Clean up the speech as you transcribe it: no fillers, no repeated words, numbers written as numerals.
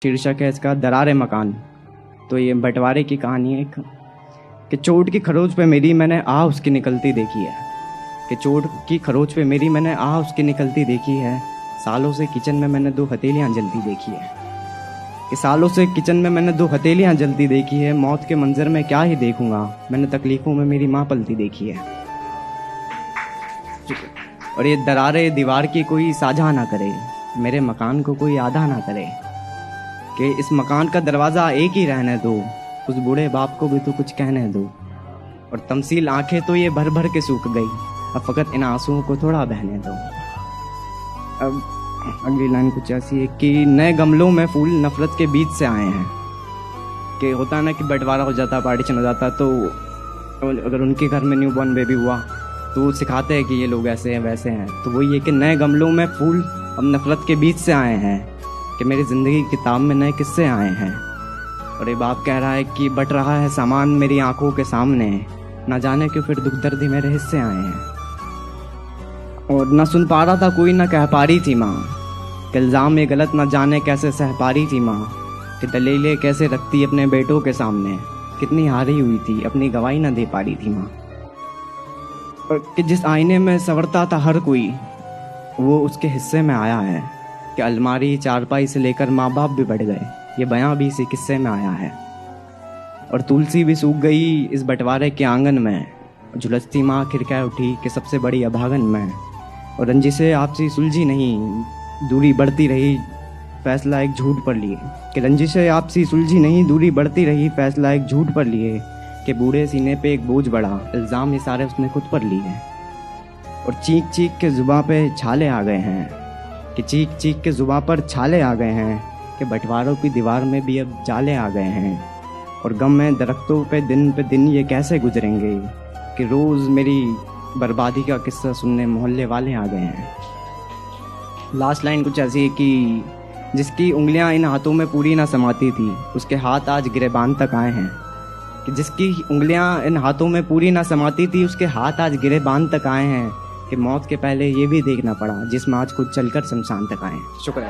शीर्षक है इसका दरार मकान। तो ये बंटवारे की कहानी है कि चोट की खरोच पे मेरी मैंने आह उसकी निकलती देखी है। कि चोट की खरोच पे मेरी मैंने आह उसकी निकलती देखी है। सालों से किचन में मैंने 2 हथेलियाँ जलती देखी है। कि सालों से किचन में मैंने 2 हथेलियाँ जलती देखी है। मौत के मंजर में क्या ही देखूंगा, मैंने तकलीफ़ों में मेरी माँ पलती देखी है। और ये दरारे दीवार की कोई साझा ना करे, मेरे मकान को कोई आधा ना करे। कि इस मकान का दरवाज़ा एक ही रहने दो, उस बूढ़े बाप को भी तो कुछ कहने दो। और तमसील आंखें तो ये भर भर के सूख गई, अब फ़कत इन आंसुओं को थोड़ा बहने दो। अब अगली लाइन कुछ ऐसी है कि नए गमलों में फूल नफरत के बीच से आए हैं। कि होता ना कि बंटवारा हो जाता, पार्टीशन हो जाता, तो अगर उनके घर में न्यूबॉर्न बेबी हुआ तो वो सिखाते हैं कि ये लोग ऐसे हैं वैसे हैं। तो वही है कि नए गमलों में फूल अब नफरत के बीच से आए हैं। कि मेरी ज़िंदगी की किताब में नए किस्से आए हैं। और ये बाप कह रहा है कि बट रहा है सामान मेरी आंखों के सामने, ना जाने क्यों फिर दुख दर्द ही मेरे हिस्से आए हैं। और ना सुन पा रहा था कोई, ना कह पा रही थी माँ कि इल्ज़ाम ये गलत, ना जाने कैसे सह पा रही थी माँ। कि दलीलें कैसे रखती अपने बेटों के सामने, कितनी हारी हुई थी अपनी गवाही ना दे पा रही थी माँ। और कि जिस आईने में संवरता था हर कोई, वो उसके हिस्से में आया है। कि अलमारी चारपाई से लेकर माँ बाप भी बढ़ गए, ये बयां भी इसी किस्से में आया है। और तुलसी भी सूख गई इस बंटवारे के आंगन में, झुलसती माँ खिड़कियाँ उठी कि सबसे बड़ी अभागन में। और रंजिशें आपसी सुलझी नहीं, दूरी बढ़ती रही, फैसला एक झूठ पर लिए। कि रंजिशें आपसी सुलझी नहीं, दूरी बढ़ती रही, फैसला एक झूठ पर लिए। कि बूढ़े सीने पे एक बोझ बढ़ा, इल्ज़ाम ये सारे उसने खुद पर लिए। और चीख चीख के जुबां पे छाले आ गए हैं। कि चीख चीख के जुबां पर छाले आ गए हैं। कि बंटवारों की दीवार में भी अब जाले आ गए हैं। और गम में दरख्तों पे दिन ये कैसे गुजरेंगे। कि रोज़ मेरी बर्बादी का किस्सा सुनने मोहल्ले वाले आ गए हैं। लास्ट लाइन कुछ ऐसी है कि जिसकी उंगलियां इन हाथों में पूरी ना समाती थी, उसके हाथ आज गिरेबान तक आए हैं। कि जिसकी उंगलियां इन हाथों में पूरी ना समाती थी, उसके हाथ आज गिरेबान तक आए हैं। कि मौत के पहले ये भी देखना पड़ा जिसमें आज खुद चलकर शमशान तक आए। शुक्रिया।